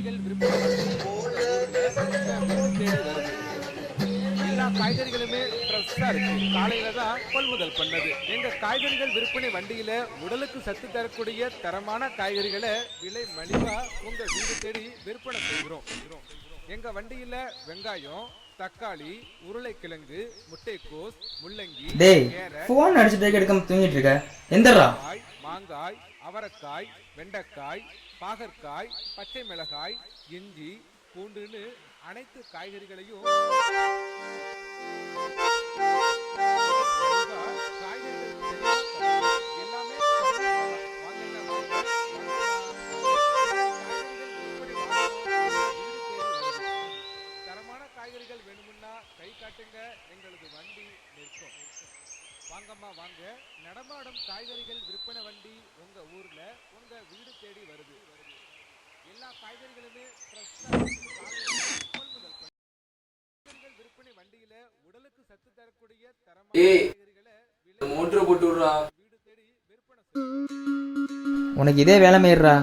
காய்கறிகள் விற்பனை வண்டி உங்க ஊர்ல உங்க வீடு தேடி வருது. எல்லா காய்கறிகளுமே ஃப்ரெஷ்ஷா இருக்கு. காலையில தான் கொள்முதல் பண்ணது. எங்க காய்கறிகள் விற்பனை வண்டியில உடலுக்கு சத்து தரக்கூடிய தரமான காய்கறிகளை விலை மலிவா உங்க வீடு தேடி விற்பனை செய்கிறோம். எங்க வண்டியில வெங்காயம், தக்காளி, உருளைக்கிழங்கு, முட்டைக்கோஸ், முள்ளங்கி, டேய் கேரட், ஃபோன் அடிச்சுட்டு எடுக்காம தூங்கிட்டு இருக்க. எந்தரா மாங்காய், அவரைக்காய், வெண்டைக்காய், பாகற்காய், பச்சை மிளகாய், இஞ்சி, பூண்டுன்னு அனைத்து காய்கறிகளையும் மலிவா காய்கறிகள் தெளிவா தரும். எல்லாமே கம்மி விலை. வாங்குங்க, வாங்கலாம். காய்கறிகள் விற்பனை வாகனம் உங்க வீடு தேடி வருது. தரமான காய்கறிகள் வேணுமுன்னா கை காட்டுங்க, எங்களது வண்டி நிற்கும். வாங்கம்மா வாங்க, நடமாடும் காய்கறிகள் விற்பனை வண்டி உங்க ஊர்ல உங்க வீடு தேடி வருது. எல்லா காய்கறிகளுமே ஃப்ரெஷ்ஷா கொள்முதல் பண்ணி காய்கறிகள் விற்பனை வண்டியில உடலுக்கு சத்து தரக்கூடிய தரமான காய்கறிகளை மோட்டரை போட்டு விடுறா. வீடு தேடி விற்பனை செய்யும். உனக்கு இதே வேலை மாயிடுறா.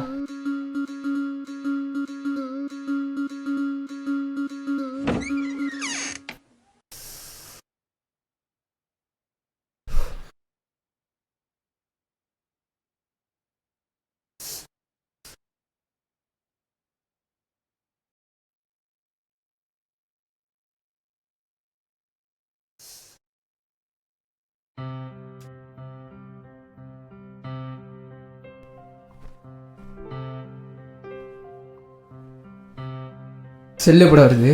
செல்லு எப்படா வருது?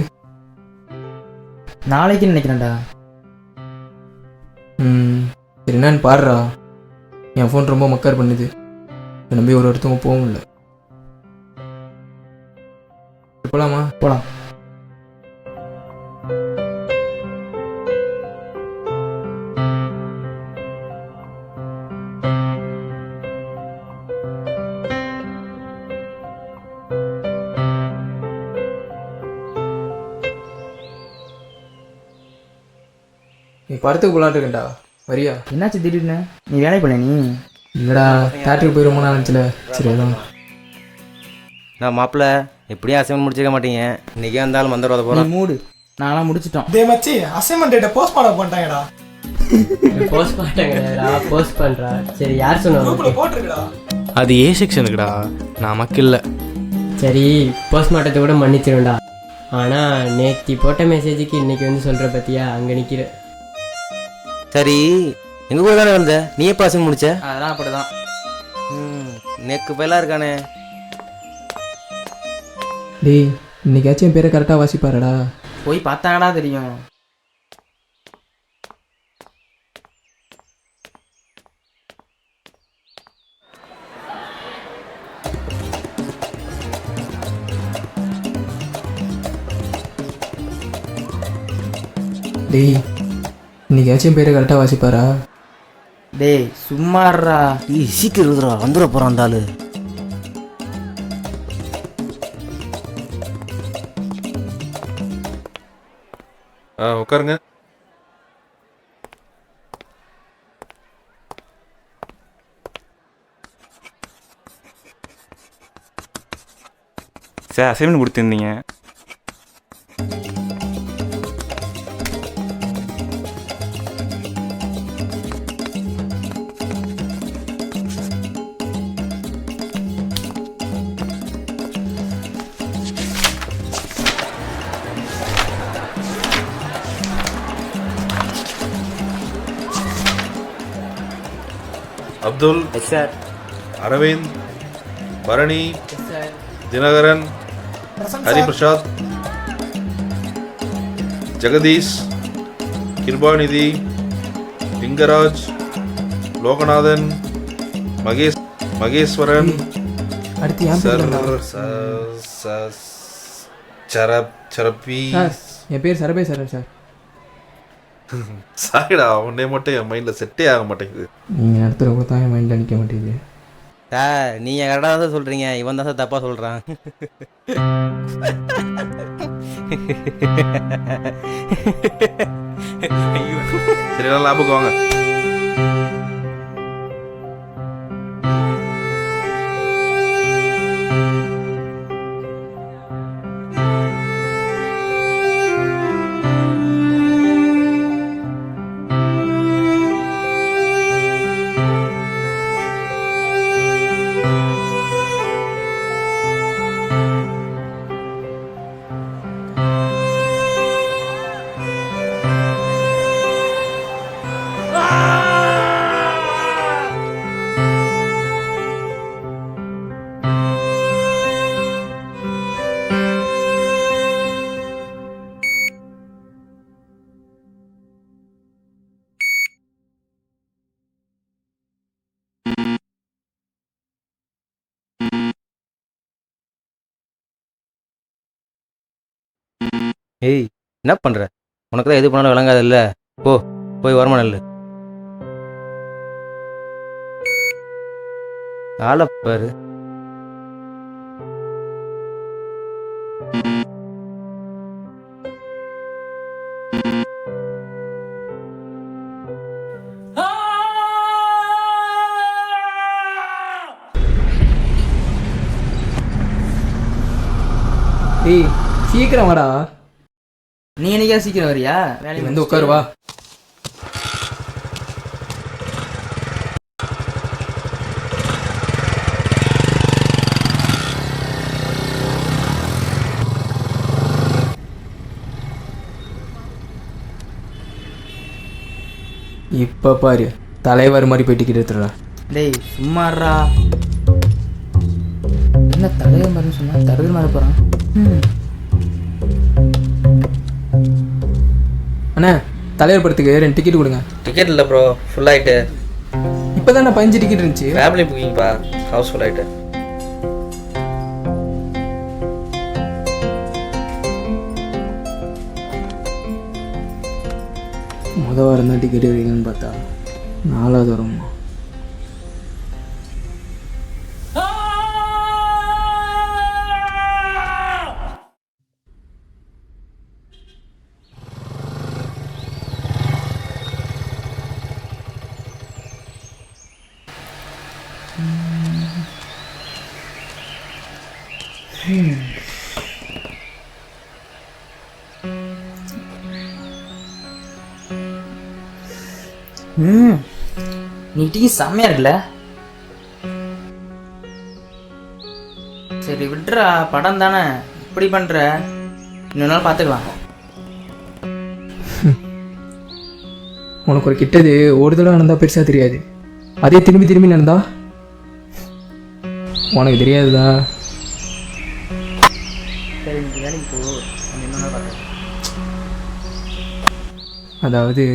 நாளைக்கு நினைக்கிறேன்டா. சரி என்னன்னு பாடுறா. என் ஃபோன் ரொம்ப மக்கார் பண்ணுது. என்னை நம்பி ஒரு ஒருத்தவங்க போக முடியல. போலாமா? போலாம். நீ படத்துக்கு போலான்னு இருக்கேன்டா, வரியா? என்னாச்சு திடீர்னு? நீ வேலை பண்ண நீ? இல்லைடா, தேட்டருக்கு போய் ரொம்ப நாள் ஆச்சுல. சரி அதான். நான் மாப்பிள்ள எப்படியும் அசைன்மெண்ட் முடிச்சிருக்க மாட்டீங்க. இன்றைக்கே வந்தாலும் மந்திரம் வர நீ போகிறோம். மூடு, நான்லாம் முடிச்சிட்டோம். டே மச்சி, அசைன்மெண்ட் டேட்டை போஸ்ட் பண்ண பண்ணிட்டாங்கடா. போஸ்ட் பண்ணிட்டாங்கடா, போஸ்ட் பண்ணுறா. சரி யார் சொன்னா? குரூப்ல போட்டிருக்கடா. அது ஏ செக்ஷனுக்குடா, நமக்கு இல்லை. சரி போஸ்ட்மார்ட்டத்தை கூட மன்னிச்சிருண்டா. ஆனால் நேற்று போட்ட மெசேஜுக்கு இன்னைக்கு வந்து சொல்கிற பற்றியா அங்கே நிற்கிற. சரி எங்கள் கூட தானே வந்த, நீ எப்போ அசைன் முடிச்ச? அதெல்லாம் அப்படிதான். நெக்கு பயிலாக இருக்கானே. டேய் இன்னைக்காச்சும் என் பேரை கரெக்டாக வாசிப்பாரடா. போய் பார்த்தாங்கடா தெரியும். டேய் இன்னைக்காச்சும் என் பேரை கரெக்டாக வாசிப்பாரா? டேய் சும்மாறா. சீக்கிரம் எழுதுறா, வந்துட போகிறான் அந்த ஆளு. உட்காருங்க. சார் அசைன்மெண்ட் கொடுத்துருந்தீங்க. Abdul, yes sir. அரவிந்த், பரணி, தினகரன், ஹரிபிரசாத், ஜெகதீஷ், கிருபாநிதி, லிங்கராஜ், லோகநாதன், மகேஸ்வரன், அடுத்து ஏன் சரப்பி. சார் என் பேர் சரபேஸ்வரன் சார். சாரிடா, உன்னே மட்டும் என் மைண்டில் செட்டே ஆக மாட்டேங்குது. நீங்கள் நடத்துகிறவங்க தான் என் மைண்டில் நிற்க மாட்டேங்குது. சார் நீங்கள் கரெக்டாக தான் சொல்கிறீங்க, இவன் தான் சார் தப்பாக சொல்கிறான். சரி எல்லாம் லாபுக்கு வாங்க. ஏய் என்ன பண்ணுற? உனக்கு தான் எது பண்ணாலும் விளங்காதில்ல. போய் வரமா நல்லு. ஆளை பாரு. டேய் சீக்கிரம் வாடா. நீ என்னைக்கா சீக்கிரம் வரியா? வேலையை நீ வந்து உட்காரு வா. இப்போ பாரு தலைவர் மாதிரி போய் டிக்கெட் எடுத்துடுறா. டேய் சும்மாறா. என்ன தலைவர் மாதிரின்னு சொன்னா தருதல் மாதிரி போகிறான். அண்ணா தலைவர் படத்துக்கு 2 டிக்கெட் கொடுங்க. டிக்கெட் இல்லை ப்ரோ, ஃபுல் ஆகிட்டு. இப்போ தான் 15 டிக்கெட் இருந்துச்சு. ஃபேமிலி புக்கிங்ப்பா, ஹவுஸ் ஃபுல் ஆகிட்டு. மொதல் வாரம் தான் டிக்கெட் எடுக்கணும்னு பார்த்தா 4வது வருமா? நீ டீ செம்மையா இருக்குல்ல. சரி விட்றா, படம் தானே, இப்படி பண்ற. இன்னொரு நாள் பார்த்துக்கலாம். உனக்கு ஒரு கிட்டது ஒரு தடவை நடந்தால் பெருசாக தெரியாது, அதே திரும்பி திரும்பி நடந்தா உனக்கு தெரியாதுதா. சரி நீ வேலைக்கு போ, நம்ம இன்னொரு நாள் பார்த்துக்கலாம். அதாவது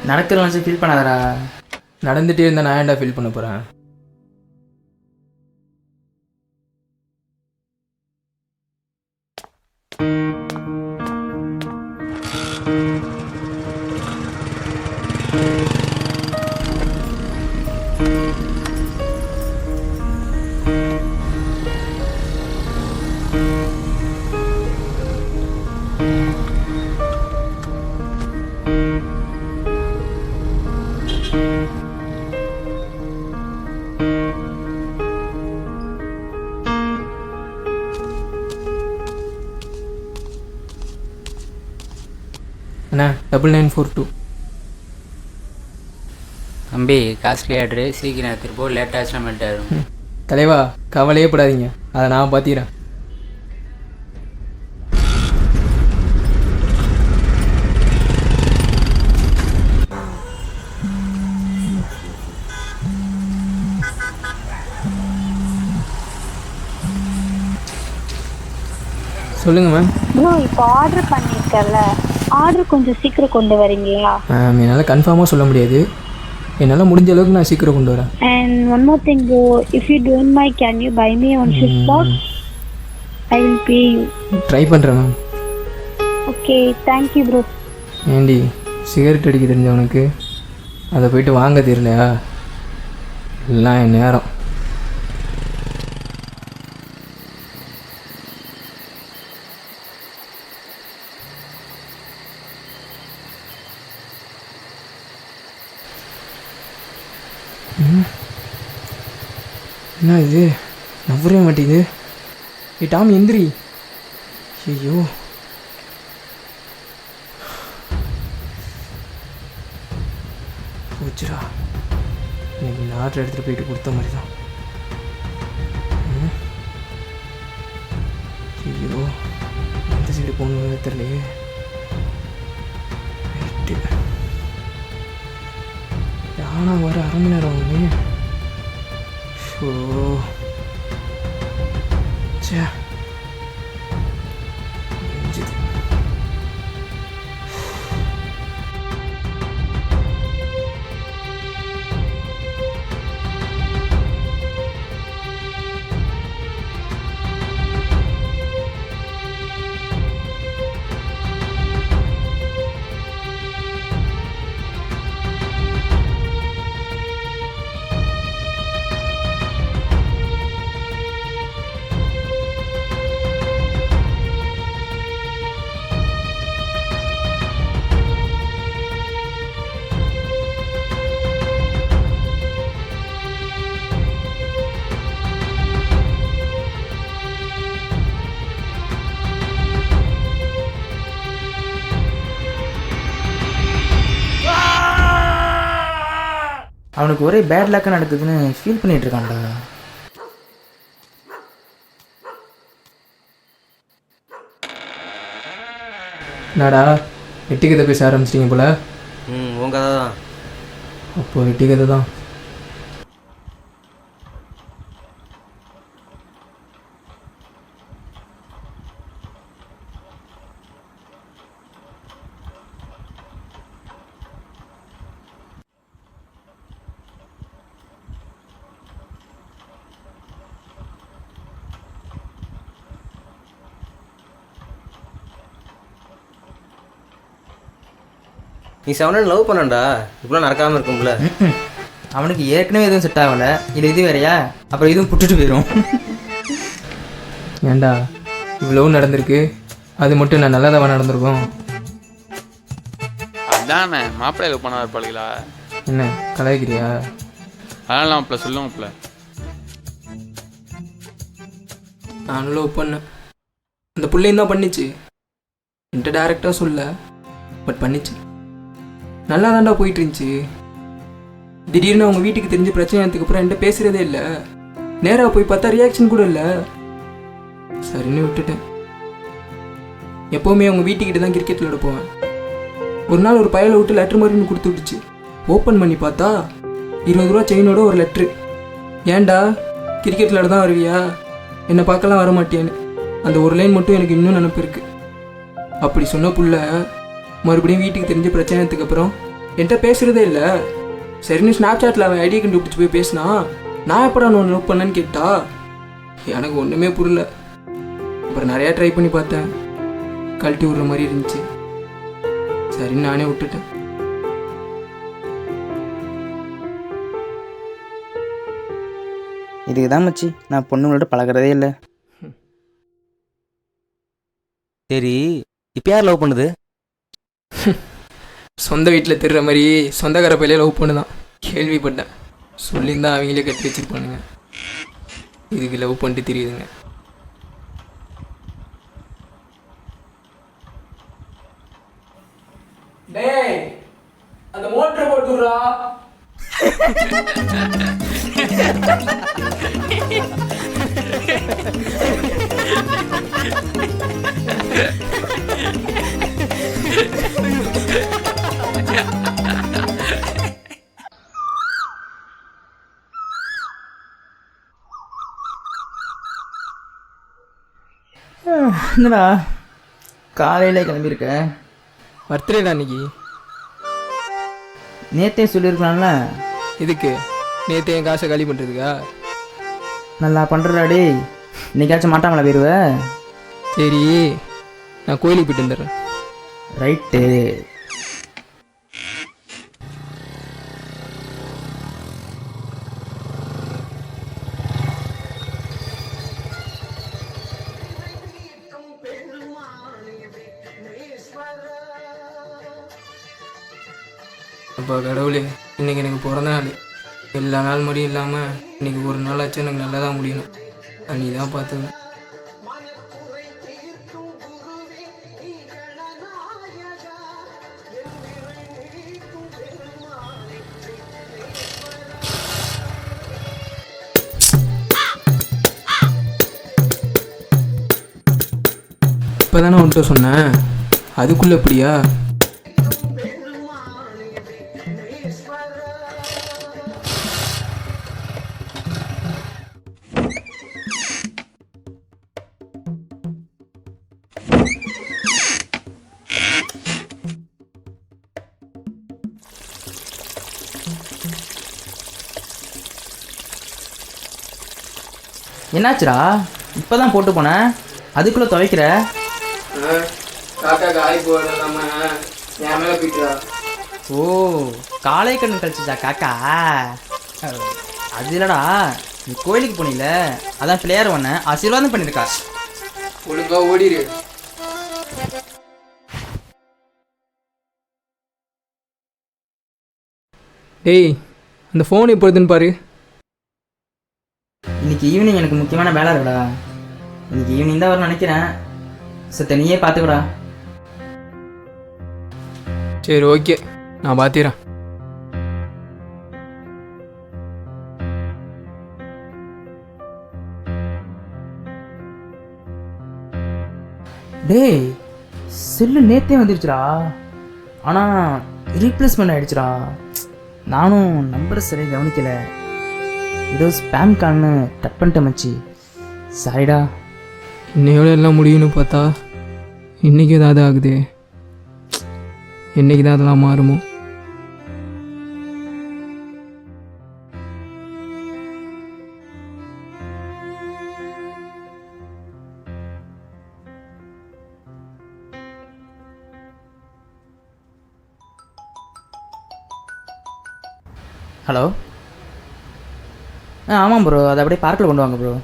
நடக்கிற நினச்சி ஃபீல் பண்ணாதடா. நடந்துகிட்டே இருந்தால் நான் ஏன்டா ஃபீல் பண்ண போகிறேன்? அண்ணா 9942. தம்பி காஸ்ட்லி ஆர்டரு, சீக்கிரம் எடுத்துகிட்டு போ, லேட் ஆச்சுன்னா மெல்ட் ஆகிடும். தலைவா கவலையே படாதீங்க, அதை நான் பார்த்திக்கிறேன். சொல்லுங்கள் மேம். ப்ரோ இப்போ ஆர்டர் பண்ணியிருக்கல, ஆர்டர் கொஞ்சம் சீக்கிரம் கொண்டு வரீங்களா? மேம் என்னால் கன்ஃபார்மாக சொல்ல முடியாது, என்னால் முடிஞ்ச அளவுக்கு நான் சீக்கிரம் கொண்டு வரேன். And one more thing bro, if you don't mind, can you buy me on shift box? I will pay you. Try பண்ணுறேன் ma'am. Okay, thank you bro. ஏண்டி சிகரெட் அடிக்க தெரிஞ்சவனுக்கு அதை போயிட்டு வாங்க தெரியலையா? எல்லாம் என் நேரம். என்ன இது? நம்பவே மாட்டேங்குது. டாமி எந்திரி. ஐயோ போச்சுடா. இன்னைக்கு இந்த ஆர்டர் எடுத்துகிட்டு போயிட்டு கொடுத்த மாதிரி தான். ஐயோ எந்த சைடு போகணுன்னு தெரியலையே. ரைட்டு யானா வர அரை மணி நேரம் ஆகுமே. ஷோ சே நெஞ்சுது. அவனுக்கு ஒரே பேட் லக்காக நடக்குதுன்னு ஃபீல் பண்ணிட்டு இருக்கான்டா. என்னடா எட்டி கதை பேச ஆரம்பிச்சிட்டிங்க போல. உன் கதை தான். அப்போ எட்டி கதை தான். நீ 7 லவ் பண்ணண்டா, இப்படிலாம் நடக்காமல் இருக்கும்ல. அவனுக்கு ஏற்கனவே எதுவும் செட் ஆகலை, இது வேறையா, அப்புறம் இதுவும் புட்டுட்டு போயிடும். ஏண்டா இவ்வளவு நடந்திருக்கு, அது மட்டும் நான் நல்லதாக நடந்திருக்கோம். அதானே மாப்பிள்ளை லவ் பண்ண இருப்பாளுங்களா? என்ன கலாய்க்கிறியா? அதெல்லாம் மாப்பிள்ள சொல்லுங்க மாப்பிள்ள. நான் லவ் பண்ணேன், அந்த பிள்ளையும் தான் பண்ணிச்சு. என்கிட்ட டேரெக்டாக சொல்ல, பட் பண்ணிச்சு. நல்லா தாண்டா போயிட்டு இருந்துச்சு. திடீர்னு அவங்க வீட்டுக்கு தெரிஞ்ச பிரச்சனை ஆனதுக்கப்புறம் என்கிட்ட பேசுகிறதே இல்லை. நேராக போய் பார்த்தா ரியாக்ஷன் கூட இல்லை. சரின்னு விட்டுட்டேன். எப்போவுமே அவங்க வீட்டுக்கிட்ட தான் கிரிக்கெட் விளையாட போவேன். ஒரு நாள் ஒரு பயலை விட்டு லெட்ரு மாதிரி ஒன்று கொடுத்து விட்டுச்சு. ஓப்பன் பண்ணி பார்த்தா 20 ரூபா செயினோட ஒரு லெட்ரு. ஏன்டா கிரிக்கெட் விளையாட தான் வருவியா, என்னை பார்க்கலாம் வர மாட்டியான்னு. அந்த ஒரு லைன் மட்டும் எனக்கு இன்னும் நினப்பு இருக்கு. அப்படி சொன்ன புள்ள மறுபடியும் வீட்டுக்கு தெரிஞ்ச பிரச்சனைக்கு அப்புறம் என்கிட்ட பேசுகிறதே இல்லை. சரின்னு ஸ்னாப் சாட்டில் அவன் ஐடியை கண்டுபிடிச்சி போய் பேசினா, நான் எப்படா நான் லவ் பண்ணேன்னு கேட்டா எனக்கு ஒன்றுமே புரியல. அப்புறம் நிறையா ட்ரை பண்ணி பார்த்தேன், கழட்டி விடுற மாதிரி இருந்துச்சு. சரின்னு நானே விட்டுட்டேன். இதுக்கு தான் மச்சி நான் பொண்ணுங்களோட பழகிறதே இல்லை. சரி, இப்போ யார் லவ் பண்ணுது? சொந்த வீட்டில் தெரிகிற மாதிரி சொந்தக்கார பையிலே லவ் பண்ணுதான் கேள்விப்பட்டேன். சொல்லியிருந்தா அவங்களே கட்டி வச்சிருப்பானுங்க. இதுக்கு லவ் பண்ணிட்டு தெரியுதுங்க. டேய் அந்த மோட்டர் போட்டுறா. என்னடா காலையில் கிளம்பியிருக்க? பர்த்டேடா அன்னைக்கு. நேற்றே சொல்லியிருக்கலாம்ல. இதுக்கு நேற்று என் காசை காலி பண்ணுறதுக்கா? நல்லா பண்ணுறடா டேய். இன்னைக்காச்சும் மாட்டாமல போயிடுவ. சரி நான் கோயிலுக்கு போயிட்டு வந்துடுறேன். ரைட்டு. அப்பா கடவுளே, இன்றைக்கி எனக்கு பிறந்த நாள். எல்லா நாள் மாதிரியும் இல்லாமல் இன்றைக்கி ஒரு நாளாச்சும் எனக்கு நல்லா தான் முடியணும். நீ தான் பார்த்துக்கணும். இப்போ தானே உன்ட்ட சொன்னேன், அதுக்குள்ளே எப்படியா? என்னாச்சுடா இப்போதான் போட்டு போனேன், அதுக்குள்ளே துவைக்கிற? காக்கா காய் போடாம என் மேலே போயிட்டுறா. ஓ, காலை கண்ணு கழிச்சிச்சா காக்கா? அது இல்லடா, நீ கோயிலுக்கு போனீல, அதான் பிள்ளையார் ஒன்று ஆசீர்வாதம் பண்ணியிருக்கா. ஒழுங்கா ஓடிடு. டேய், அந்த ஃபோன் எப்பொழுதுன்னு பாரு. இன்னைக்கு ஈவினிங் எனக்கு முக்கியமான வேலை இருக்குடா. இன்னைக்கு ஈவினிங் தான் வரும்னு நினைக்கிறேன். சத்த நீயே பார்த்துக்கடா. சரி ஓகே, நான் பார்த்துக்கிறேன். டேய், செல்லு நேத்தே வந்துருச்சுடா, ஆனால் ரீப்ளேஸ்மெண்ட் ஆகிடுச்சுடா. நானும் நம்பரை சரியாக கவனிக்கலை, ஏதோ ஸ்பேம் கால்னு டட் பண்ணிட்டேன் மச்சி. சாரிடா. இன்னையோட எல்லாம் முடியும்னு பார்த்தா இன்றைக்கி ஏதாவது ஆகுது. என்றைக்கு தான் அதெல்லாம் மாறுமோ? ஹலோ. ஆமாம் ப்ரோ, அதை அப்படியே பார்க்கில் கொண்டு வாங்க ப்ரோ.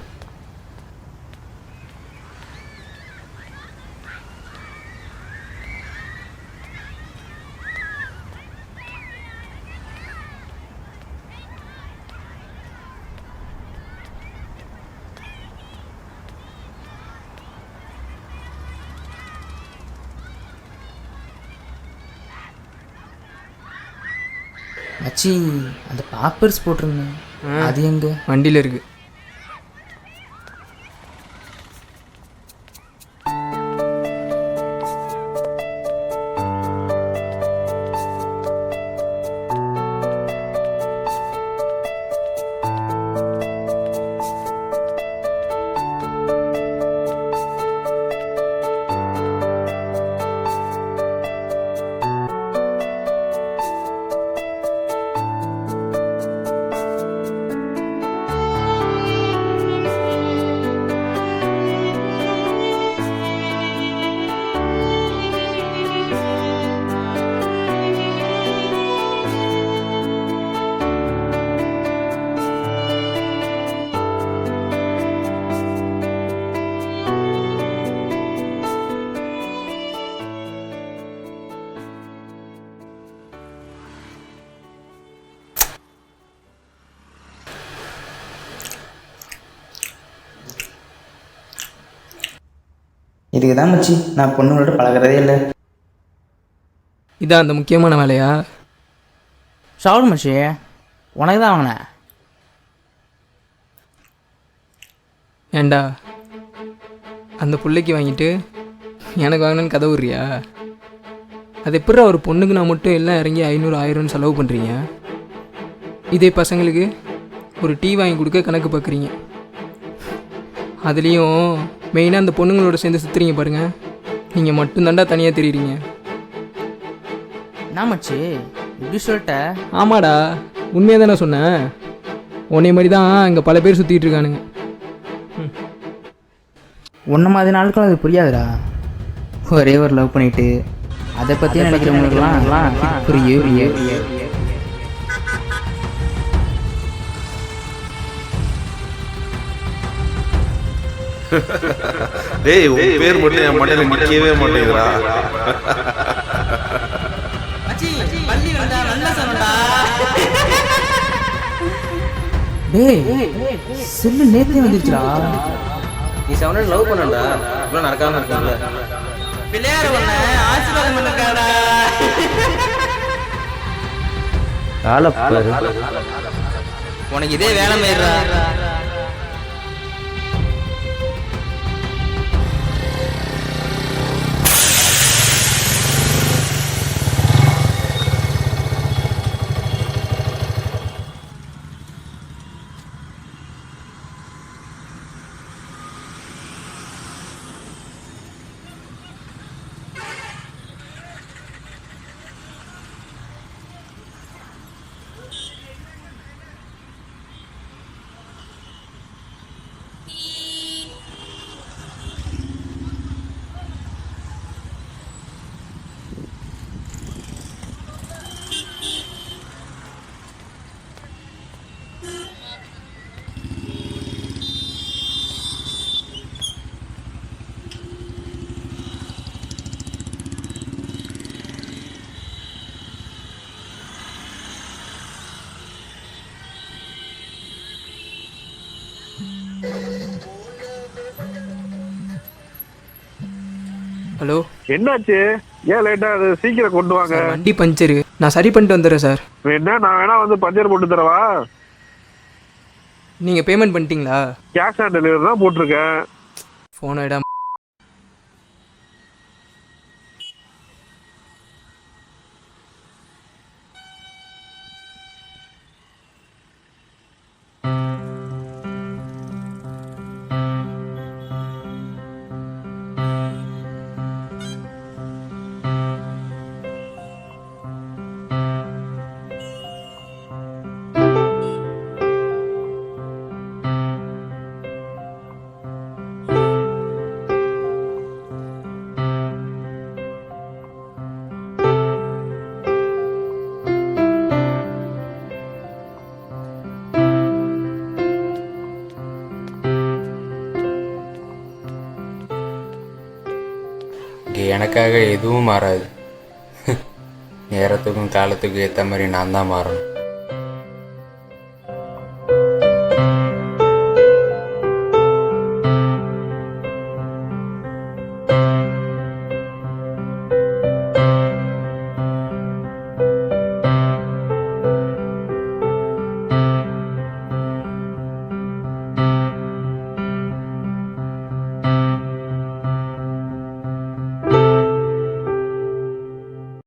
மச்சி, அந்த பாப்பர்ஸ் போட்டிருந்தேன், அது எங்க? வண்டியில் இருக்கு. இதுக்கு தான் மச்சி நான் பொண்ணுங்களோட பழகிறதே இல்லை. இதான் அந்த முக்கியமான வேலையா? ஷாவல் மச்சி, உனக்கு தான் வாங்கினேன். ஏண்டா, அந்த பிள்ளைக்கு வாங்கிட்டு எனக்கு வாங்கினேன்னு கதை விட்றியா? அது எப்படி ஒரு பொண்ணுக்கு நான் மட்டும் எல்லாம் இறங்கி 500 1000 செலவு பண்ணுறீங்க? இதே பசங்களுக்கு ஒரு டீ வாங்கி கொடுக்க கணக்கு பார்க்குறீங்க. அதுலேயும் மெயினாக அந்த பொண்ணுங்களோட சேர்ந்து சுற்றுறீங்க பாருங்கள். நீங்கள் மட்டும்தாண்டா தனியாக தெரியுறீங்க. என்ன மச்சி இப்படி சொல்லிட்ட? ஆமாடா, உண்மையாக தானே சொன்னேன். உன்னை மாதிரி தான் இங்கே பல பேர் சுற்றிட்டு இருக்கானுங்க. ஒன்றை மாதிரி நாளுக்கும் அது புரியாதுடா. ஒரே ஒரு லவ் பண்ணிட்டு அதை பற்றி நினைக்கிறவங்களுக்குலாம் புரிய. டேய், உன் பேர் மட்டும் என் மண்டையில நிக்கவே மாட்டேங்குதுடா. டேய், செல்லு நேத்தே வந்துருச்சுடா. நீ செவன் லவ் பண்ணடா இவ்வளோ நடக்காம இருக்கீங்களா பிள்ளையார் ஒன்று ஆசீர்வாதம் பண்ணுக்காடா. ஆளப்பாரு உனக்கு இதே வேலை மாயிடுறா. ஹலோ என்னாச்சு? ஏன் லேட்டா? அது சீக்கிரம் கொண்டு வாங்க. வண்டி பஞ்சரு, நான் சரி பண்ணிட்டு வந்துடுறேன் சார். வேணா நான் வேணா வந்து பஞ்சர் போட்டு தரவா? நீங்கள் பேமெண்ட் பண்ணிட்டீங்களா? கேஷ் ஆன் டெலிவரி தான் போட்டிருக்கேன். ஃபோன் ஐடா. எனக்காக எதுவும் மாறாது. நேரத்துக்கும் காலத்துக்கும் ஏற்ற மாதிரி நான் தான் மாறணும்.